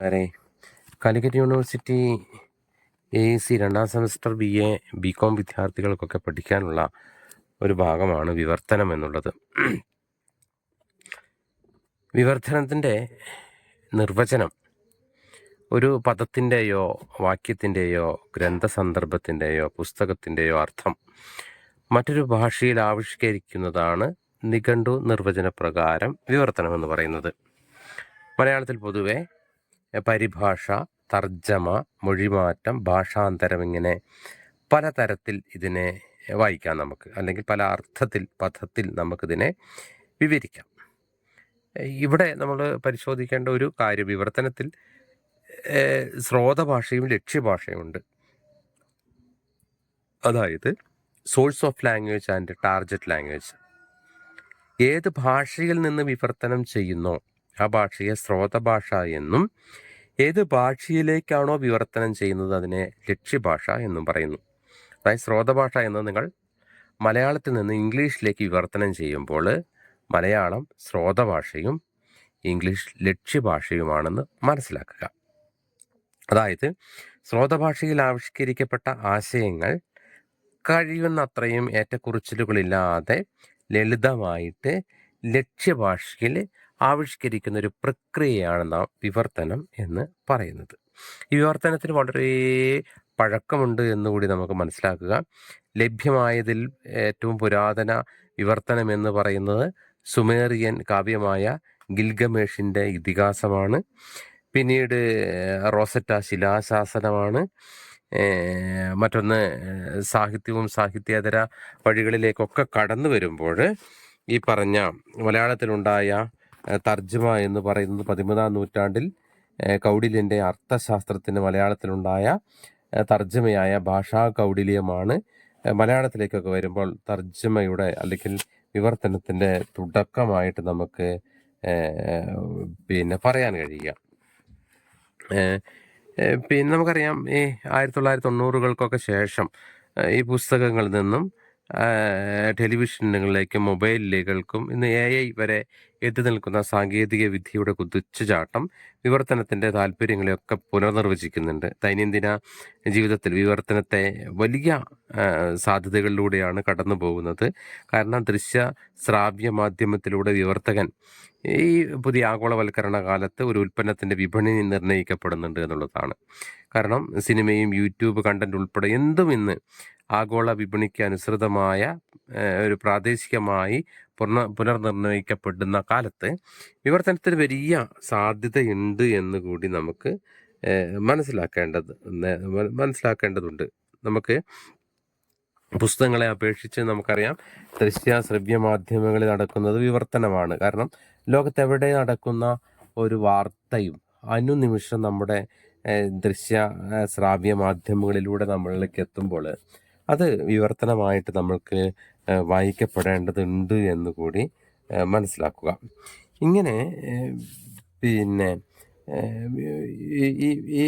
വരെ കാലിക്കറ്റ് യൂണിവേഴ്സിറ്റി രണ്ടാം semester B com വിദ്യാർത്ഥികൾക്കൊക്കെ പഠിക്കാനുള്ള ഒരു ഭാഗമാണ് വിവർത്തനം എന്നുള്ളത്. വിവർത്തനത്തിൻ്റെ നിർവചനം ഒരു പദത്തിൻ്റെയോ വാക്യത്തിൻ്റെയോ ഗ്രന്ഥസന്ദർഭത്തിൻ്റെയോ പുസ്തകത്തിൻ്റെയോ അർത്ഥം മറ്റൊരു ഭാഷയിൽ ആവിഷ്കരിക്കുന്നതാണ് നിഘണ്ടു നിർവചനപ്രകാരം വിവർത്തനം എന്ന് പറയുന്നത്. മലയാളത്തിൽ പൊതുവെ പരിഭാഷ, തർജ്ജമ, മൊഴിമാറ്റം, ഭാഷാന്തരം ഇങ്ങനെ പലതരത്തിൽ ഇതിനെ വായിക്കാം നമുക്ക്, അല്ലെങ്കിൽ പല പദത്തിൽ നമുക്കിതിനെ വിവരിക്കാം. ഇവിടെ നമ്മൾ പരിശോധിക്കേണ്ട ഒരു കാര്യം, വിവർത്തനത്തിൽ സ്രോതഭാഷയും ലക്ഷ്യഭാഷയും ഉണ്ട്. അതായത് source of language and target language. ഏത് ഭാഷയിൽ നിന്ന് വിവർത്തനം ചെയ്യുന്നോ ആ ഭാഷയെ സ്രോതഭാഷ എന്നും, ഏത് ഭാഷയിലേക്കാണോ വിവർത്തനം ചെയ്യുന്നത് അതിനെ ലക്ഷ്യഭാഷ എന്നും പറയുന്നു. അതായത് സ്രോതഭാഷ എന്നത് നിങ്ങൾ മലയാളത്തിൽ നിന്ന് ഇംഗ്ലീഷിലേക്ക് വിവർത്തനം ചെയ്യുമ്പോൾ മലയാളം സ്രോതഭാഷയും ഇംഗ്ലീഷ് ലക്ഷ്യഭാഷയുമാണെന്ന് മനസ്സിലാക്കുക. അതായത് സ്രോതഭാഷയിൽ ആവിഷ്കരിക്കപ്പെട്ട ആശയങ്ങൾ കഴിയുന്നത്രയും ഏറ്റക്കുറിച്ചിലുകളില്ലാതെ ലളിതമായിട്ട് ലക്ഷ്യഭാഷയിൽ ആവിഷ്കരിക്കുന്ന ഒരു പ്രക്രിയയാണ് നാം വിവർത്തനം എന്ന് പറയുന്നത്. ഈ വിവർത്തനത്തിന് വളരെ പഴക്കമുണ്ട് എന്നുകൂടി നമുക്ക് മനസ്സിലാക്കുക. ലഭ്യമായതിൽ ഏറ്റവും പുരാതന വിവർത്തനം എന്ന് പറയുന്നത് സുമേറിയൻ കാവ്യമായ ഗിൽഗമേഷിൻ്റെ ഇതിഹാസമാണ്. പിന്നീട് റോസറ്റ ശിലാശാസനമാണ്. മറ്റൊന്ന് സാഹിത്യവും സാഹിത്യേതര വഴികളിലേക്കൊക്കെ കടന്നു വരുമ്പോൾ ഈ പറഞ്ഞ മലയാളത്തിലുണ്ടായ തർജ്ജമ എന്ന് പറയുന്നത് 13-ാം നൂറ്റാണ്ടിൽ കൗടില്യൻ്റെ അർത്ഥശാസ്ത്രത്തിന് മലയാളത്തിലുണ്ടായ തർജ്ജമയായ ഭാഷാ കൗടില്യമാണ്. മലയാളത്തിലേക്കൊക്കെ വരുമ്പോൾ തർജ്ജമയുടെ അല്ലെങ്കിൽ വിവർത്തനത്തിൻ്റെ തുടക്കമായിട്ട് നമുക്ക് പറയാൻ കഴിയുക. പിന്നെ നമുക്കറിയാം, ഈ 1990-കൾക്കൊക്കെ ശേഷം ഈ പുസ്തകങ്ങളിൽ നിന്നും ടെലിവിഷനുകളിലേക്കും മൊബൈലുകൾക്കും ഇന്ന് AI വരെ എത്തി നിൽക്കുന്ന സാങ്കേതിക വിദ്യയുടെ കുതിച്ചുചാട്ടം വിവർത്തനത്തിൻ്റെ താല്പര്യങ്ങളെയൊക്കെ പുനർനിർവചിക്കുന്നുണ്ട്. ദൈനംദിന ജീവിതത്തിൽ വിവർത്തനത്തെ വലിയ സാധ്യതകളിലൂടെയാണ് കടന്നു പോകുന്നത്. കാരണം ദൃശ്യ ശ്രാവ്യ മാധ്യമത്തിലൂടെ വിവർത്തകൻ ഈ പുതിയ ആഗോളവൽക്കരണ കാലത്ത് ഒരു ഉൽപ്പന്നത്തിൻ്റെ വിപണി നിർണ്ണയിക്കപ്പെടുന്നുണ്ട് എന്നുള്ളതാണ്. കാരണം സിനിമയും യൂട്യൂബ് കണ്ടന്റ് ഉൾപ്പെടെ എന്തും ഇന്ന് ആഗോള വിപണിക്ക് അനുസൃതമായ ഒരു പ്രാദേശികമായി പുനർനിർണ്ണയിക്കപ്പെടുന്ന കാലത്ത് വിവർത്തനത്തിന് വലിയ സാധ്യതയുണ്ട് എന്ന് കൂടി നമുക്ക് മനസ്സിലാക്കേണ്ടതുണ്ട്. നമുക്ക് പുസ്തകങ്ങളെ അപേക്ഷിച്ച് നമുക്കറിയാം, ദൃശ്യ ശ്രവ്യ മാധ്യമങ്ങളിൽ നടക്കുന്നത് വിവർത്തനമാണ്. കാരണം ലോകത്തെവിടെ നടക്കുന്ന ഒരു വാർത്തയും അനുനിമിഷം നമ്മുടെ ദൃശ്യ ശ്രാവ്യ മാധ്യമങ്ങളിലൂടെ നമ്മളിലേക്ക് എത്തുമ്പോൾ അത് വിവർത്തനമായിട്ട് നമ്മൾക്ക് വായിക്കപ്പെടേണ്ടതുണ്ട് എന്ന് കൂടി മനസ്സിലാക്കുക. ഇങ്ങനെ ഈ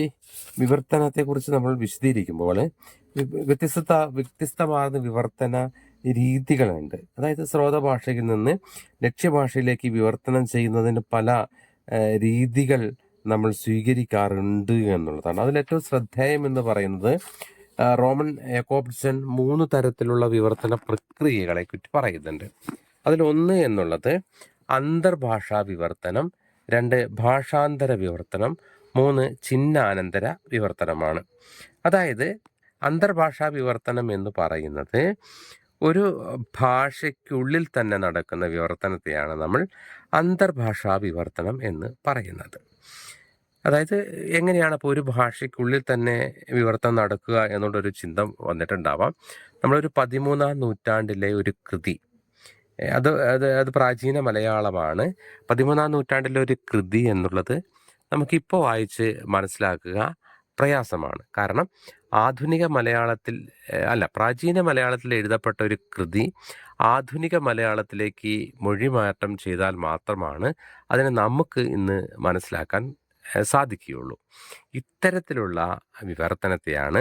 വിവർത്തനത്തെക്കുറിച്ച് നമ്മൾ വിശദീകരിക്കുമ്പോൾ വ്യത്യസ്തമാർന്ന വിവർത്തന രീതികളുണ്ട്. അതായത് സ്രോതഭാഷയിൽ നിന്ന് ലക്ഷ്യഭാഷയിലേക്ക് വിവർത്തനം ചെയ്യുന്നതിന് പല രീതികൾ നമ്മൾ സ്വീകരിക്കാറുണ്ട് എന്നുള്ളതാണ്. അതിലേറ്റവും ശ്രദ്ധേയം എന്ന് പറയുന്നത് റോമൻ യാക്കോബ്സൺ 3 തരത്തിലുള്ള വിവർത്തന പ്രക്രിയകളെ പറ്റി പറയുന്നുണ്ട്. അതിലൊന്ന് എന്നുള്ളത് അന്തർഭാഷാ വിവർത്തനം, 2 ഭാഷാന്തര വിവർത്തനം, 3 ചിഹ്നാനന്തര വിവർത്തനമാണ്. അതായത് അന്തർഭാഷാ വിവർത്തനം എന്ന് പറയുന്നത് ഒരു ഭാഷയ്ക്കുള്ളിൽ തന്നെ നടക്കുന്ന വിവർത്തനത്തെയാണ് നമ്മൾ അന്തർഭാഷാ വിവർത്തനം എന്ന് പറയുന്നത്. അതായത് എങ്ങനെയാണ് അപ്പോൾ ഒരു ഭാഷയ്ക്കുള്ളിൽ തന്നെ വിവർത്തനം നടക്കുക എന്നുള്ളൊരു ചിന്ത വന്നിട്ടുണ്ടാവാം. നമ്മളൊരു 13-ാം നൂറ്റാണ്ടിലെ ഒരു കൃതി, അത് പ്രാചീന മലയാളമാണ്. 13-ാം നൂറ്റാണ്ടിലെ ഒരു കൃതി എന്നുള്ളത് നമുക്കിപ്പോൾ വായിച്ച് മനസ്സിലാക്കുക പ്രയാസമാണ്. കാരണം പ്രാചീന മലയാളത്തിൽ എഴുതപ്പെട്ട ഒരു കൃതി ആധുനിക മലയാളത്തിലേക്ക് മൊഴിമാറ്റം ചെയ്താൽ മാത്രമാണ് അതിനെ നമുക്ക് ഇന്ന് മനസ്സിലാക്കാൻ സാധിക്കുകയുള്ളൂ. ഇത്തരത്തിലുള്ള വിവർത്തനത്തെയാണ്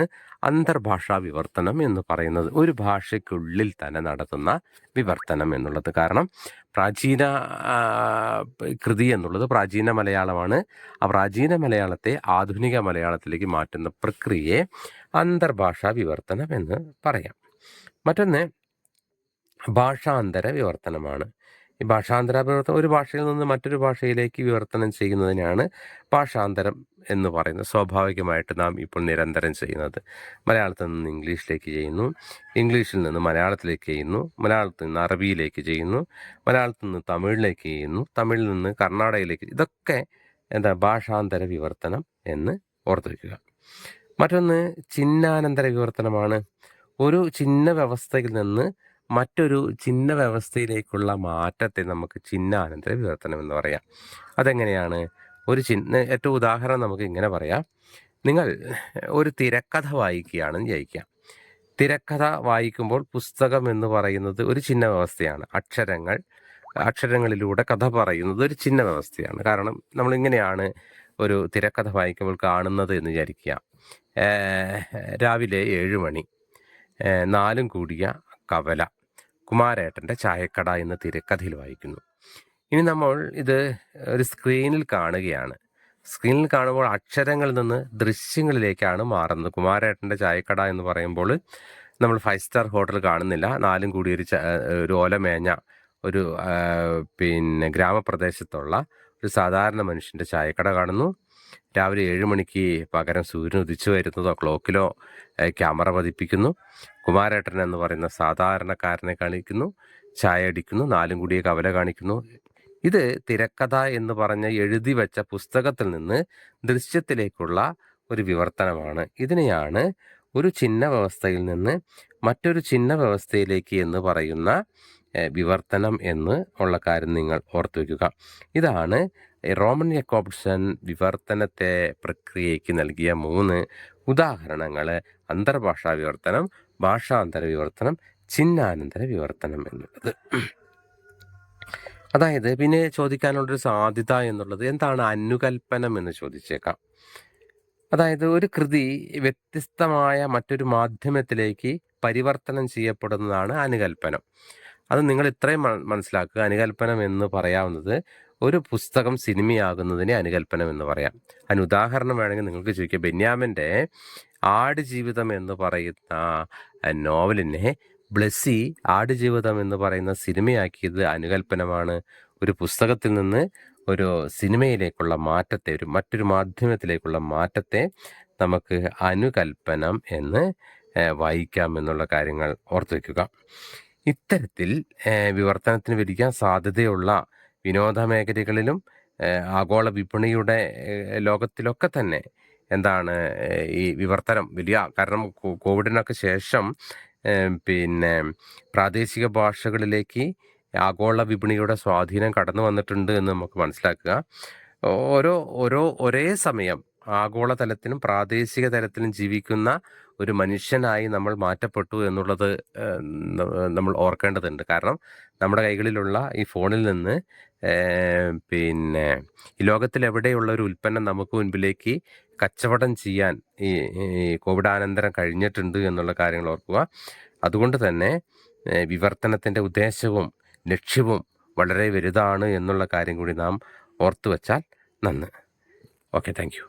അന്തർഭാഷാ വിവർത്തനം എന്ന് പറയുന്നത്. ഒരു ഭാഷയ്ക്കുള്ളിൽ തന്നെ നടത്തുന്ന വിവർത്തനം എന്നുള്ളത്. കാരണം പ്രാചീന കൃതി എന്നുള്ളത് പ്രാചീന മലയാളമാണ്. ആ പ്രാചീന മലയാളത്തെ ആധുനിക മലയാളത്തിലേക്ക് മാറ്റുന്ന പ്രക്രിയയെ അന്തർഭാഷാ വിവർത്തനം എന്ന് പറയാം. മറ്റൊന്ന് ഭാഷാന്തര വിവർത്തനമാണ്. ഈ ഭാഷാന്തര വിവർത്തനം ഒരു ഭാഷയിൽ നിന്ന് മറ്റൊരു ഭാഷയിലേക്ക് വിവർത്തനം ചെയ്യുന്നതിനാണ് ഭാഷാന്തരം എന്ന് പറയുന്നത്. സ്വാഭാവികമായിട്ട് നാം ഇപ്പോൾ നിരന്തരം ചെയ്യുന്നത്. മലയാളത്തിൽ നിന്ന് ഇംഗ്ലീഷിലേക്ക് ചെയ്യുന്നു, ഇംഗ്ലീഷിൽ നിന്ന് മലയാളത്തിലേക്ക് ചെയ്യുന്നു, മലയാളത്തിൽ നിന്ന് അറബിയിലേക്ക് ചെയ്യുന്നു, മലയാളത്തിൽ നിന്ന് തമിഴിലേക്ക് ചെയ്യുന്നു, തമിഴിൽ നിന്ന് കർണാടകയിലേക്ക്. ഇതൊക്കെ ഭാഷാന്തര വിവർത്തനം എന്ന് ഓർത്തു വയ്ക്കുക. മറ്റൊന്ന് ചിഹ്നാനന്തര വിവർത്തനമാണ്. ഒരു ചിഹ്ന വ്യവസ്ഥയിൽ നിന്ന് മറ്റൊരു ചിഹ്ന വ്യവസ്ഥയിലേക്കുള്ള മാറ്റത്തെ നമുക്ക് ചിഹ്നാനന്തര വിവർത്തനം എന്ന് പറയാം. അതെങ്ങനെയാണ്? ഒരു ഏറ്റവും ഉദാഹരണം നമുക്ക് ഇങ്ങനെ പറയാം. നിങ്ങൾ ഒരു തിരക്കഥ വായിക്കുകയാണെന്ന് വിചാരിക്കാം. തിരക്കഥ വായിക്കുമ്പോൾ പുസ്തകം എന്ന് പറയുന്നത് ഒരു ചിഹ്ന വ്യവസ്ഥയാണ്. അക്ഷരങ്ങളിലൂടെ കഥ പറയുന്നത് ഒരു ചിഹ്ന വ്യവസ്ഥയാണ്. കാരണം നമ്മളിങ്ങനെയാണ് ഒരു തിരക്കഥ വായിക്കുമ്പോൾ കാണുന്നത് എന്ന് വിചാരിക്കുക. രാവിലെ 7 മണി, 4 കൂടിയ കവല, കുമാരേട്ടൻ്റെ ചായക്കട എന്ന തിരക്കഥയിൽ വായിക്കുന്നു. ഇനി നമ്മൾ ഇത് ഒരു സ്ക്രീനിൽ കാണുകയാണ്. സ്ക്രീനിൽ കാണുമ്പോൾ അക്ഷരങ്ങളിൽ നിന്ന് ദൃശ്യങ്ങളിലേക്കാണ് മാറുന്നത്. കുമാരേട്ടൻ്റെ ചായക്കട എന്ന് പറയുമ്പോൾ നമ്മൾ 5 സ്റ്റാർ ഹോട്ടൽ കാണുന്നില്ല. 4 കൂടി ഒരു ഓലമേഞ്ഞ ഒരു ഗ്രാമപ്രദേശത്തുള്ള ഒരു സാധാരണ മനുഷ്യൻ്റെ ചായക്കട കാണുന്നു. രാവിലെ 7 മണിക്ക് പകരം സൂര്യൻ ഉദിച്ചു വരുന്നതോ ക്ലോക്കിലോ ക്യാമറ പതിപ്പിക്കുന്നു. കുമാരേട്ടൻ എന്ന് പറയുന്ന സാധാരണക്കാരനെ കാണിക്കുന്നു, ചായ അടിക്കുന്നു, 4 കൂടിയ കവല കാണിക്കുന്നു. ഇത് തിരക്കഥ എന്ന് പറഞ്ഞ് എഴുതി വെച്ച പുസ്തകത്തിൽ നിന്ന് ദൃശ്യത്തിലേക്കുള്ള ഒരു വിവർത്തനമാണ്. ഇതിനെയാണ് ഒരു ചിഹ്ന വ്യവസ്ഥയിൽ നിന്ന് മറ്റൊരു ചിഹ്ന വ്യവസ്ഥയിലേക്ക് എന്ന് പറയുന്ന വിവർത്തനം എന്ന് ഉള്ള കാര്യം നിങ്ങൾ ഓർത്തു വയ്ക്കുക. ഇതാണ് റോമൻ ജക്കോബ്സൺ വിവർത്തനത്തെ പ്രക്രിയയ്ക്ക് നൽകിയ 3 ഉദാഹരണങ്ങൾ: അന്തർഭാഷാ വിവർത്തനം, ഭാഷാന്തര വിവർത്തനം, ചിഹ്നാനന്തര വിവർത്തനം എന്നുള്ളത്. അതായത് പിന്നെ ചോദിക്കാനുള്ളൊരു സാധ്യത എന്നുള്ളത് എന്താണ് അനുകൽപ്പനം എന്ന് ചോദിച്ചേക്കാം. അതായത് ഒരു കൃതി വ്യത്യസ്തമായ മറ്റൊരു മാധ്യമത്തിലേക്ക് പരിവർത്തനം ചെയ്യപ്പെടുന്നതാണ് അനുകൽപ്പനം. അത് നിങ്ങൾ ഇത്രയും മനസ്സിലാക്കുക. അനുകൽപ്പനം എന്ന് പറയാവുന്നത് ഒരു പുസ്തകം സിനിമയാകുന്നതിനെ അനുകൽപ്പനം എന്ന് പറയാം. അതിന് ഉദാഹരണം വേണമെങ്കിൽ നിങ്ങൾക്ക് ചോദിക്കാം. ബെന്യാമിൻ്റെ ആടുജീവിതം എന്ന് പറയുന്ന നോവലിനെ ബ്ലെസ്സി ആടുജീവിതം എന്ന് പറയുന്ന സിനിമയാക്കിയത് അനുകൽപ്പനമാണ്. ഒരു പുസ്തകത്തിൽ നിന്ന് ഒരു സിനിമയിലേക്കുള്ള മാറ്റത്തെ, മറ്റൊരു മാധ്യമത്തിലേക്കുള്ള മാറ്റത്തെ നമുക്ക് അനുകൽപ്പനം എന്ന് വായിക്കാം എന്നുള്ള കാര്യങ്ങൾ ഓർത്തു വയ്ക്കുക. ഇത്തരത്തിൽ വിവർത്തനത്തിന് വരിക്കാൻ സാധ്യതയുള്ള വിനോദ മേഖലകളിലും ആഗോള വിപണിയുടെ ലോകത്തിലൊക്കെ തന്നെ ഈ വിവർത്തനം വലിയ, കാരണം കോവിഡിനൊക്കെ ശേഷം പ്രാദേശിക ഭാഷകളിലേക്ക് ആഗോള വിപണിയുടെ സ്വാധീനം കടന്നു വന്നിട്ടുണ്ട് എന്ന് നമുക്ക് മനസ്സിലാക്കുക. ഒരേ സമയം ആഗോള തലത്തിലും പ്രാദേശിക തലത്തിലും ജീവിക്കുന്ന ഒരു മനുഷ്യനായി നമ്മൾ മാറ്റപ്പെട്ടു എന്നുള്ളത് നമ്മൾ ഓർക്കേണ്ടതുണ്ട്. കാരണം നമ്മുടെ കൈകളിലുള്ള ഈ ഫോണിൽ നിന്ന് ഈ ലോകത്തിലെവിടെയുള്ള ഒരു ഉൽപ്പന്നം നമുക്ക് മുൻപിലേക്ക് കച്ചവടം ചെയ്യാൻ ഈ കോവിഡാനന്തരം കഴിഞ്ഞിട്ടുണ്ട് എന്നുള്ള കാര്യങ്ങൾ ഓർക്കുക. അതുകൊണ്ട് തന്നെ വിവർത്തനത്തിൻ്റെ ഉദ്ദേശവും ലക്ഷ്യവും വളരെ വലുതാണ് എന്നുള്ള കാര്യം കൂടി നാം ഓർത്തു വച്ചാൽ നന്ന്. Okay, thank you.